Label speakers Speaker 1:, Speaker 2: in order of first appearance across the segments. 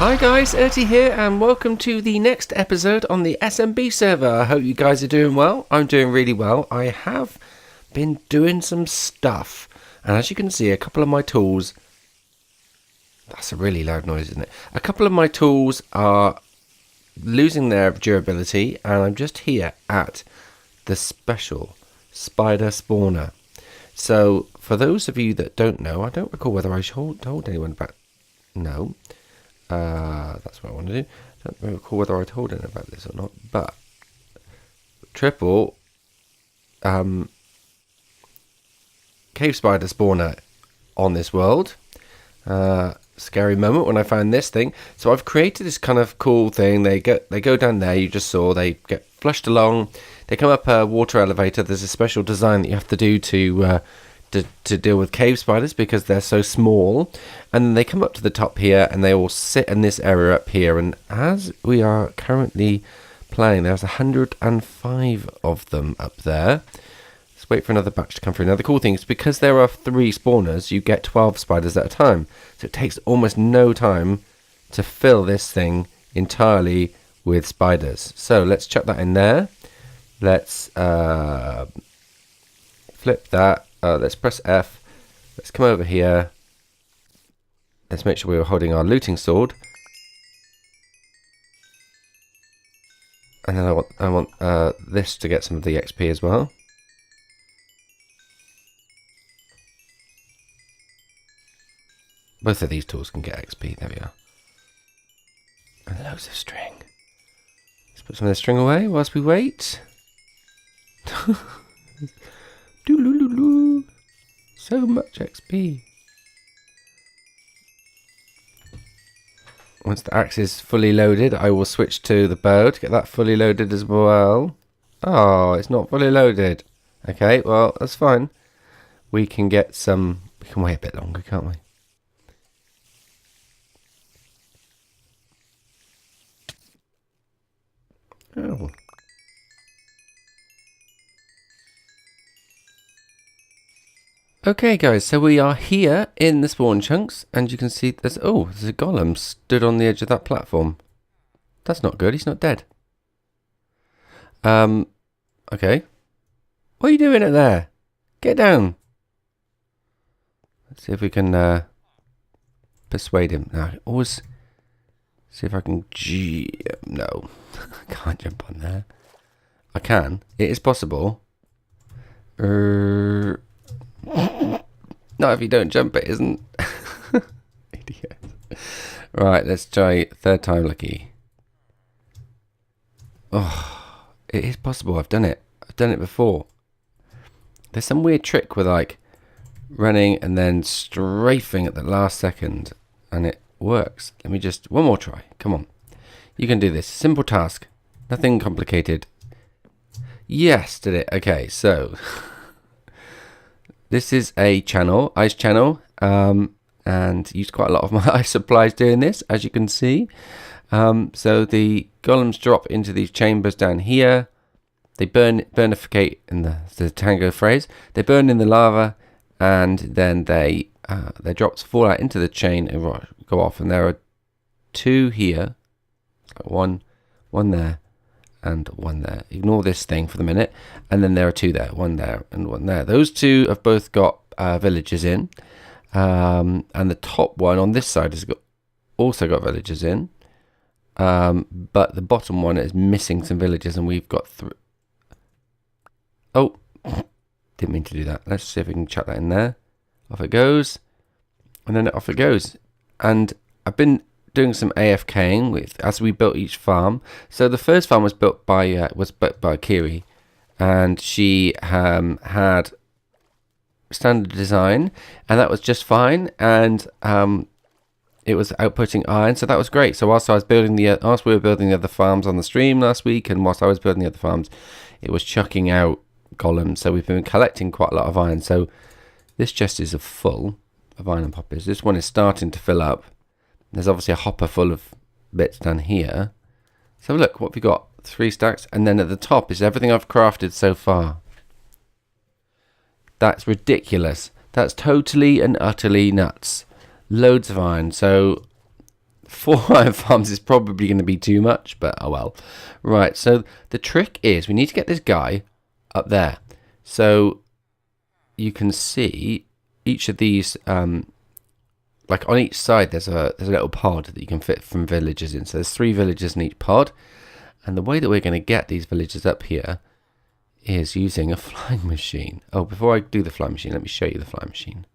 Speaker 1: Hi guys, Erty here and welcome to the next episode on the SMB server. I hope you guys are doing well. I'm doing really well. I have been doing some stuff and as you can see a couple of my tools, that's a really loud noise isn't it? A couple of my tools are losing their durability and I'm just here at the special spider spawner. So for those of you that don't know, I don't recall whether I told anyone about... No. That's what I want to do. I don't recall whether I told anyone about this or not, but triple cave spider spawner on this world. Scary moment when I found this thing. So I've created this kind of cool thing. They go down there. You just saw they get flushed along. They come up a water elevator. There's a special design that you have to do to deal with cave spiders because they're so small, and then they come up to the top here and they all sit in this area up here, and as we are currently playing there's 105 of them up there. Let's wait for another batch to come through. Now the cool thing is because there are 3 spawners you get 12 spiders at a time, so it takes almost no time to fill this thing entirely with spiders. So let's chuck that in there. Let's flip that. Let's press F. Let's come over here. Let's make sure we're holding our looting sword. And then I want this to get some of the XP as well. Both of these tools can get XP. There we are. And loads of string. Let's put some of the string away whilst we wait. Doo-loo-loo-loo. So much XP. Once the axe is fully loaded, I will switch to the bow to get that fully loaded as well. Oh, it's not fully loaded. Okay, well, that's fine. We can get some... We can wait a bit longer, can't we? Oh. Okay guys, so we are here in the spawn chunks and you can see there's a golem stood on the edge of that platform. That's not good, he's not dead. Okay. What are you doing up there? Get down. Let's see if we can persuade him. Now, always see if I can... No, I can't jump on there. I can. It is possible. Not if you don't jump, it isn't. Idiot. Right, let's try third time lucky. Oh, it is possible. I've done it. I've done it before. There's some weird trick with like running and then strafing at the last second, and it works. Let me just one more try. Come on, you can do this. Simple task, nothing complicated. Yes, did it. Okay, so. This is a channel, ice channel, and used quite a lot of my ice supplies doing this, as you can see. So the golems drop into these chambers down here. They burnificate in the tango phrase. They burn in the lava, and then their drops fall out into the chain and go off. And there are 2 here, one there. And 1 there. Ignore this thing for the minute. And then there are 2 there. 1 there and 1 there. Those 2 have both got villagers in. And the top one on this side has also got villagers in. But the bottom one is missing some villagers. And we've got 3. Oh, didn't mean to do that. Let's see if we can chuck that in there. Off it goes. And then off it goes. And I've been doing some AFKing as we built each farm. So the first farm was built by Kiri, and she had standard design, and that was just fine. And it was outputting iron, so that was great. So whilst we were building the other farms on the stream last week, and whilst I was building the other farms, it was chucking out golems. So we've been collecting quite a lot of iron. So this chest is full of iron and poppies. This one is starting to fill up. There's obviously a hopper full of bits down here. So look, what have we got? 3 stacks. And then at the top is everything I've crafted so far. That's ridiculous. That's totally and utterly nuts. Loads of iron. So 4 iron farms is probably going to be too much, but oh well. Right, so the trick is we need to get this guy up there. So you can see each of these, like on each side there's a little pod that you can fit from villagers in. So there's 3 villagers in each pod. And the way that we're going to get these villagers up here is using a flying machine. Oh, before I do the flying machine, let me show you the flying machine.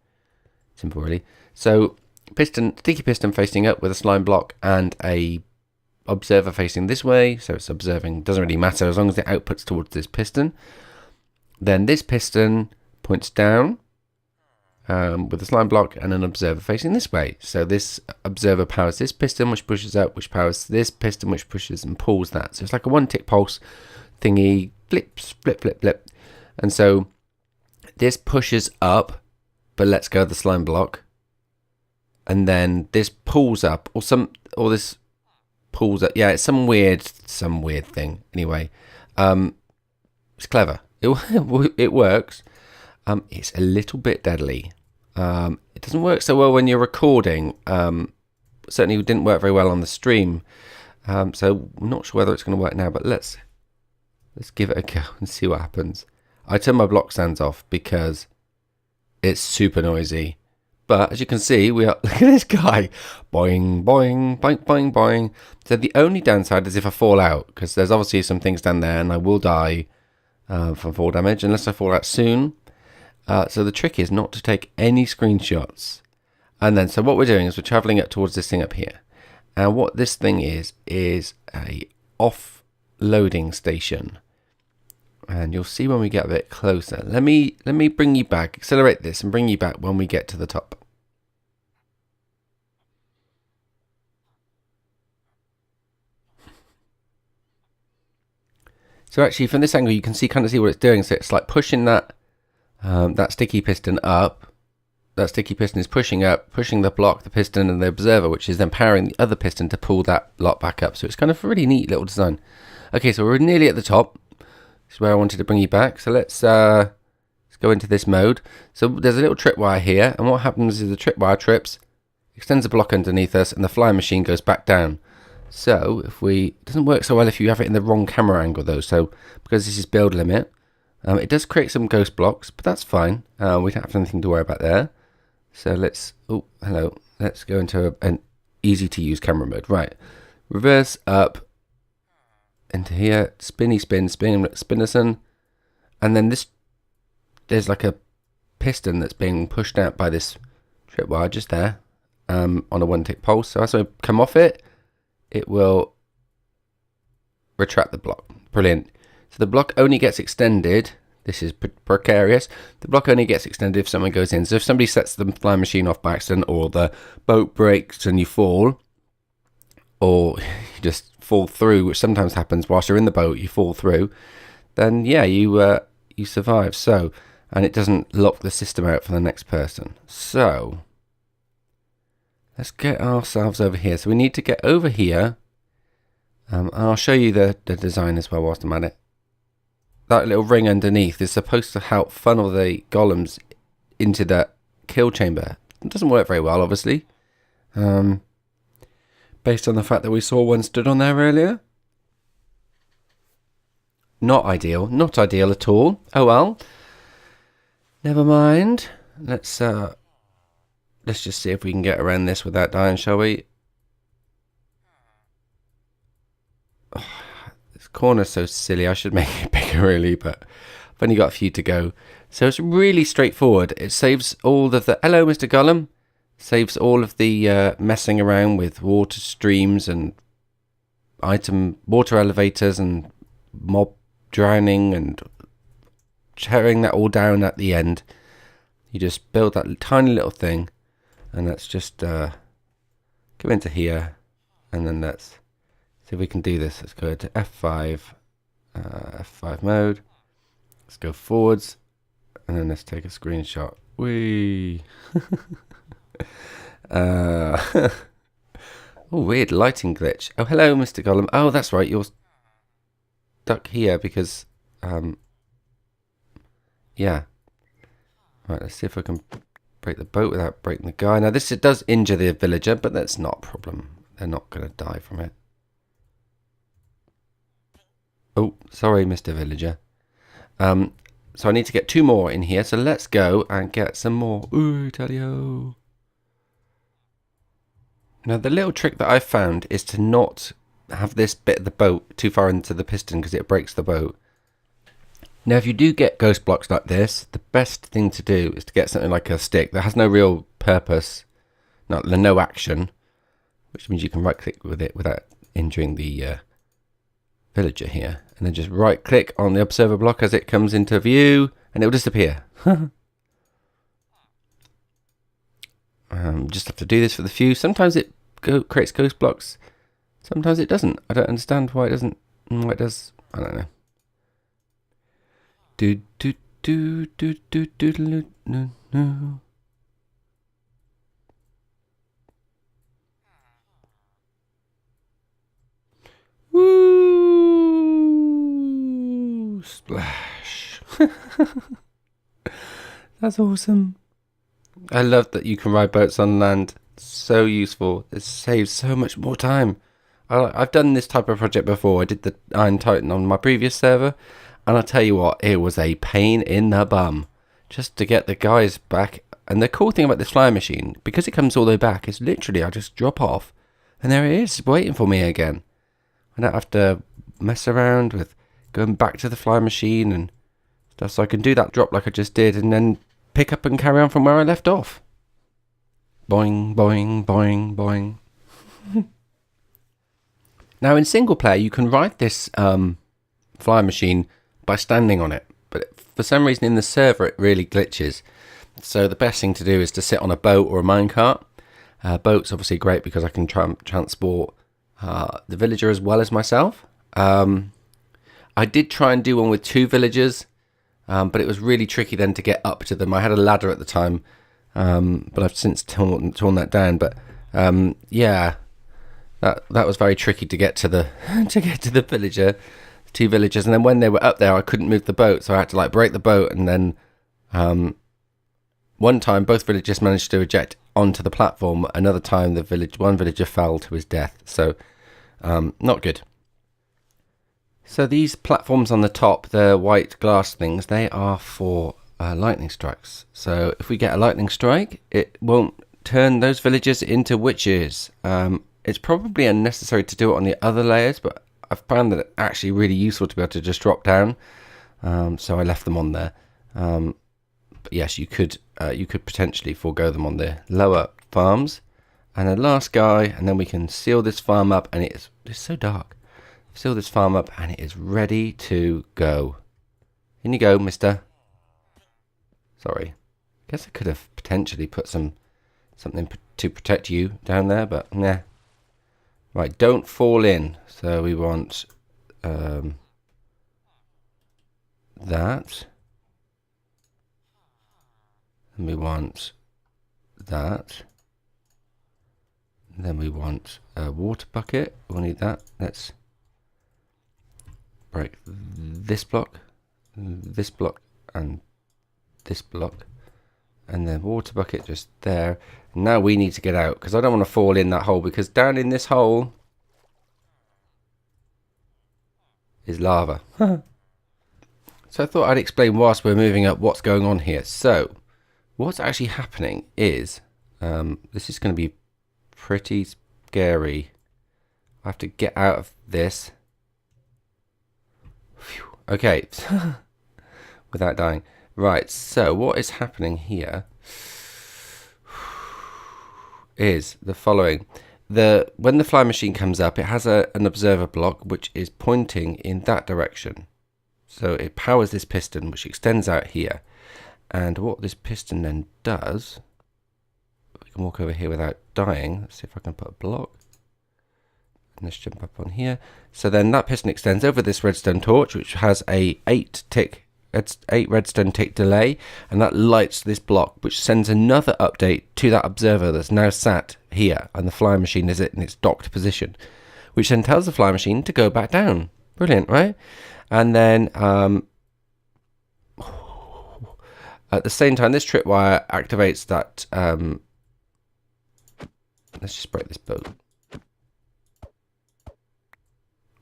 Speaker 1: Simple, really. So sticky piston facing up with a slime block and a observer facing this way. So it's observing, doesn't really matter as long as the output's towards this piston. Then this piston points down with a slime block and an observer facing this way. So this observer powers this piston, which pushes up, which powers this piston, which pushes and pulls that. So it's like a 1-tick pulse thingy, flips, flip, flip, flip. And so this pushes up, but lets go of the slime block. And then this pulls up, or this pulls up. Yeah, it's some weird thing. Anyway, it's clever. It works. It's a little bit deadly. It doesn't work so well when you're recording. Certainly it didn't work very well on the stream. So I'm not sure whether it's going to work now, but let's give it a go and see what happens. I turn my block stands off because it's super noisy. But as you can see, look at this guy. Boing, boing, boing, boing, boing. So the only downside is if I fall out, because there's obviously some things down there and I will die from fall damage unless I fall out soon. So the trick is not to take any screenshots. And then, so what we're doing is we're traveling up towards this thing up here. And what this thing is a offloading station. And you'll see when we get a bit closer. Let me bring you back, accelerate this and bring you back when we get to the top. So actually from this angle you can kind of see what it's doing. So it's like pushing that sticky piston up. That sticky piston is pushing up, pushing the block, the piston and the observer, which is then powering the other piston to pull that lot back up. So it's kind of a really neat little design. Okay, so we're nearly at the top. This is where I wanted to bring you back. So let's go into this mode. So there's a little tripwire here, and what happens is the tripwire trips, extends the block underneath us, and the flying machine goes back down. So it doesn't work so well if you have it in the wrong camera angle though. So because this is build limit, it does create some ghost blocks, but that's fine. We don't have anything to worry about there. So let's go into an easy to use camera mode. Right, reverse up into here, spinny spin, spinnerson, and then there's like a piston that's being pushed out by this tripwire just there, on a 1-tick pulse. So as I come off it, it will retract the block. Brilliant. So the block only gets extended. This is precarious. The block only gets extended if someone goes in. So if somebody sets the flying machine off by accident, or the boat breaks and you fall, or you just fall through, which sometimes happens whilst you're in the boat, you fall through, then yeah, you survive. So, and it doesn't lock the system out for the next person. So let's get ourselves over here. So we need to get over here. And I'll show you the design as well whilst I'm at it. That little ring underneath is supposed to help funnel the golems into the kill chamber. It doesn't work very well, obviously. Based on the fact that we saw one stood on there earlier. Not ideal. Not ideal at all. Oh well. Never mind. Let's just see if we can get around this without dying, shall we? Oh, this corner's so silly. I should make it bigger really, but I've only got a few to go. So it's really straightforward. It saves all of the... Hello, Mr. Golem. Saves all of the messing around with water streams and water elevators and mob drowning and tearing that all down at the end. You just build that tiny little thing, and let's just go into here, and then let's see if we can do this. Let's go to F5, F5 mode. Let's go forwards, and then let's take a screenshot. Whee! Oh, weird lighting glitch. Oh, hello, Mr. Golem. Oh, that's right. You're stuck here because, yeah. Right, let's see if I can break the boat without breaking the guy. Now, it does injure the villager, but that's not a problem. they're not going to die from it. Oh, sorry, Mr. Villager. So I need to get 2 more in here. So let's go and get some more. Ooh, Talio. Now, the little trick that I've found is to not have this bit of the boat too far into the piston because it breaks the boat. Now, if you do get ghost blocks like this, the best thing to do is to get something like a stick that has no real purpose, no action, which means you can right-click with it without injuring the villager here. And then just right-click on the observer block as it comes into view, and it will disappear. Just have to do this for the few. Sometimes it creates ghost blocks. Sometimes it doesn't. I don't understand why it doesn't. Why it does. I don't know. Do do do do do do do no no. Woo! Splash. That's awesome. I love that you can ride boats on land. So useful. It saves so much more time. I've done this type of project before. I did the Iron Titan on my previous server. And I'll tell you what, it was a pain in the bum. Just to get the guys back. And the cool thing about this flying machine, because it comes all the way back, is literally I just drop off. And there it is, waiting for me again. I don't have to mess around with going back to the flying machine and stuff. So I can do that drop like I just did. And then pick up and carry on from where I left off. Boing, boing, boing, boing. Now in single player you can ride this flying machine by standing on it, but for some reason in the server it really glitches. So the best thing to do is to sit on a boat or a minecart. Boat's obviously great because I can transport the villager as well as myself. I did try and do one with 2 villagers, but it was really tricky then to get up to them. I had a ladder at the time, but I've since torn that down. But yeah, that was very tricky to get to the the villager, 2 villagers, and then when they were up there, I couldn't move the boat, so I had to like break the boat, and then one time both villagers managed to eject onto the platform. Another time, one villager fell to his death. So not good. So these platforms on the top, the white glass things, they are for lightning strikes. So if we get a lightning strike, it won't turn those villagers into witches. It's probably unnecessary to do it on the other layers, but I've found that it's actually really useful to be able to just drop down. So I left them on there. But yes, you could potentially forego them on the lower farms. And the last guy, and then we can seal this farm up, and it's so dark. Seal this farm up, and it is ready to go. In you go, mister. Sorry. Guess I could have potentially put something to protect you down there, but nah. Right, don't fall in. So we want that. And we want that. And then we want a water bucket. We'll need that. Let's break this block, and this block. And then water bucket just there. Now we need to get out because I don't want to fall in that hole, because down in this hole is lava. So I thought I'd explain whilst we're moving up what's going on here. So what's actually happening is this is going to be pretty scary. I have to get out of this. Whew. Okay. Without dying. Right, so what is happening here is the following. When the fly machine comes up, it has an observer block which is pointing in that direction. So it powers this piston which extends out here. And what this piston then does, we can walk over here without dying. Let's see if I can put a block. And let's jump up on here. So then that piston extends over this redstone torch, which has a 8 redstone tick delay, and that lights this block, which sends another update to that observer that's now sat here, and the flying machine is in its docked position, which then tells the flying machine to go back down. Brilliant, right? And then at the same time, this tripwire activates that. Let's just break this boat.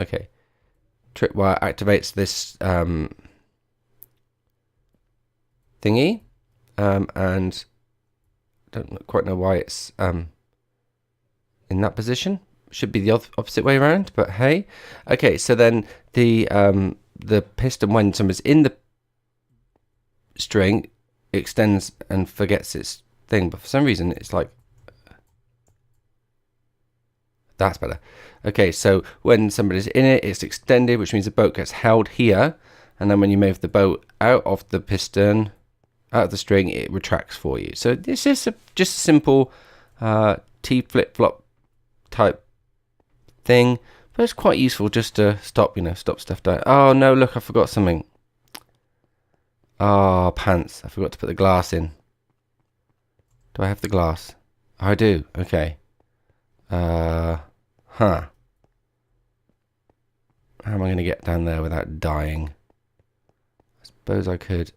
Speaker 1: Okay. Tripwire activates this thingy, and don't quite know why it's in that position. Should be the opposite way around, but hey. Okay, so then the piston, when somebody's in the string, extends and forgets its thing, but for some reason it's like, that's better. Okay, so when somebody's in it, it's extended, which means the boat gets held here, and then when you move the boat out of the piston, out of the string, it retracts for you. So this is just a simple T flip-flop type thing, but it's quite useful just to stop stuff down. Oh no, look, I forgot something. Oh, pants, I forgot to put the glass in. Do I have the glass? Oh, I do. Okay. How am I going to get down there without dying? I suppose I could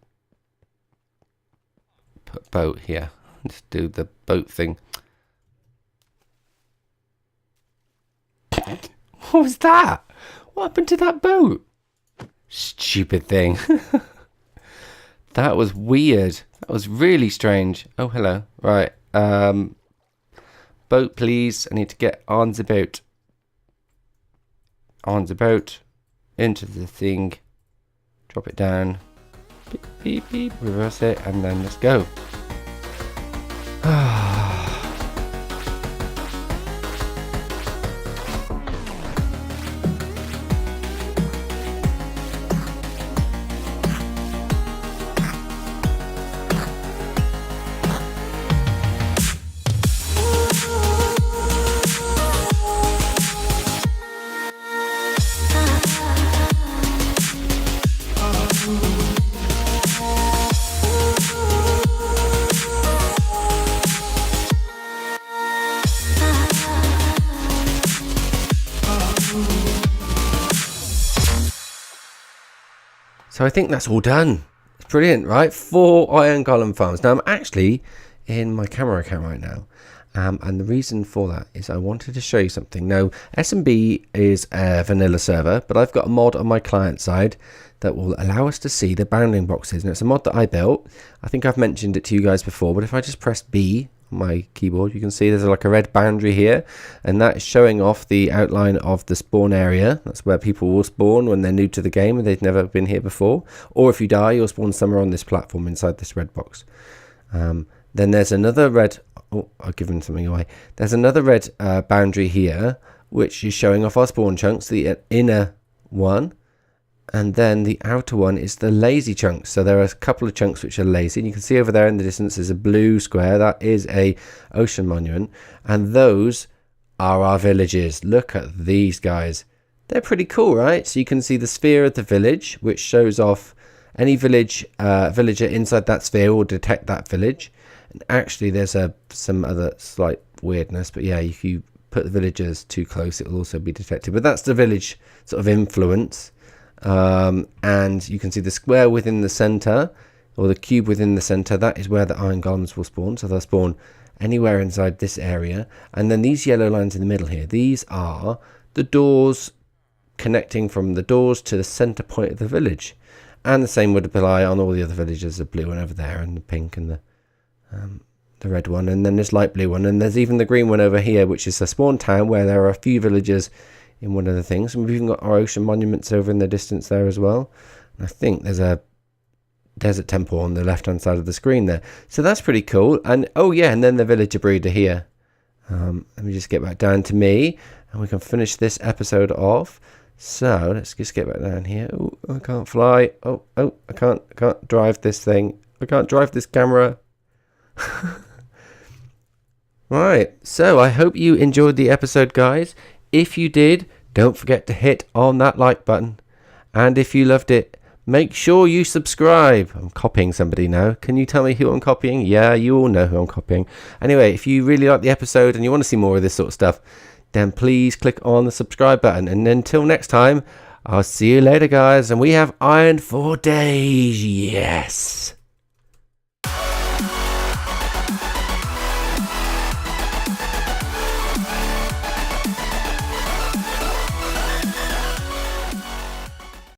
Speaker 1: put boat here. Just do the boat thing. What was that? What happened to that boat? Stupid thing. That was weird. That was really strange. Oh, hello. Right. Boat, please. I need to get on the boat. On the boat. Into the thing. Drop it down. Beep, beep, beep. Reverse it. And then let's go. So I think that's all done. It's brilliant, right? 4 iron golem farms. Now I'm actually in my camera account right now. And the reason for that is I wanted to show you something. Now, SMB is a vanilla server, but I've got a mod on my client side that will allow us to see the bounding boxes. And it's a mod that I built. I think I've mentioned it to you guys before, but if I just press B on my keyboard, you can see there's like a red boundary here, and that is showing off the outline of the spawn area. That's where people will spawn when they're new to the game and they've never been here before. Or if you die, you'll spawn somewhere on this platform inside this red box. Then there's another red... Oh, I've given something away. There's another red boundary here, which is showing off our spawn chunks, the inner one. And then the outer one is the lazy chunks. So there are a couple of chunks which are lazy. And you can see over there in the distance there's a blue square. That is a ocean monument. And those are our villages. Look at these guys. They're pretty cool, right? So you can see the sphere of the village, which shows off any villager inside that sphere will detect that village. And actually there's some other slight weirdness. But yeah, if you put the villagers too close, it will also be detected. But that's the village sort of influence. And you can see the square within the center, or the cube within the center. That is where the iron golems will spawn. So they'll spawn anywhere inside this area. And then these yellow lines in the middle here, these are the doors connecting from the doors to the center point of the village. And the same would apply on all the other villages, the blue one over there, and the pink, and the red one, and then this light blue one, and there's even the green one over here, which is a spawn town where there are a few villagers in one of the things. And we've even got our ocean monuments over in the distance there as well. And I think there's a desert temple on the left hand side of the screen there. So that's pretty cool. And oh yeah, and then the villager breeder here. Let me just get back down to me, and we can finish this episode off. So let's just get back down here. Oh, I can't fly. Oh, I can't drive this thing. I can't drive this camera. Right, so I hope you enjoyed the episode, guys. If you did, don't forget to hit on that like button. And if you loved it, make sure you subscribe. I'm copying somebody now. Can you tell me who I'm copying? Yeah, you all know who I'm copying. Anyway, if you really like the episode and you want to see more of this sort of stuff, then please click on the subscribe button. And until next time, I'll see you later, guys. And we have iron for days. Yes.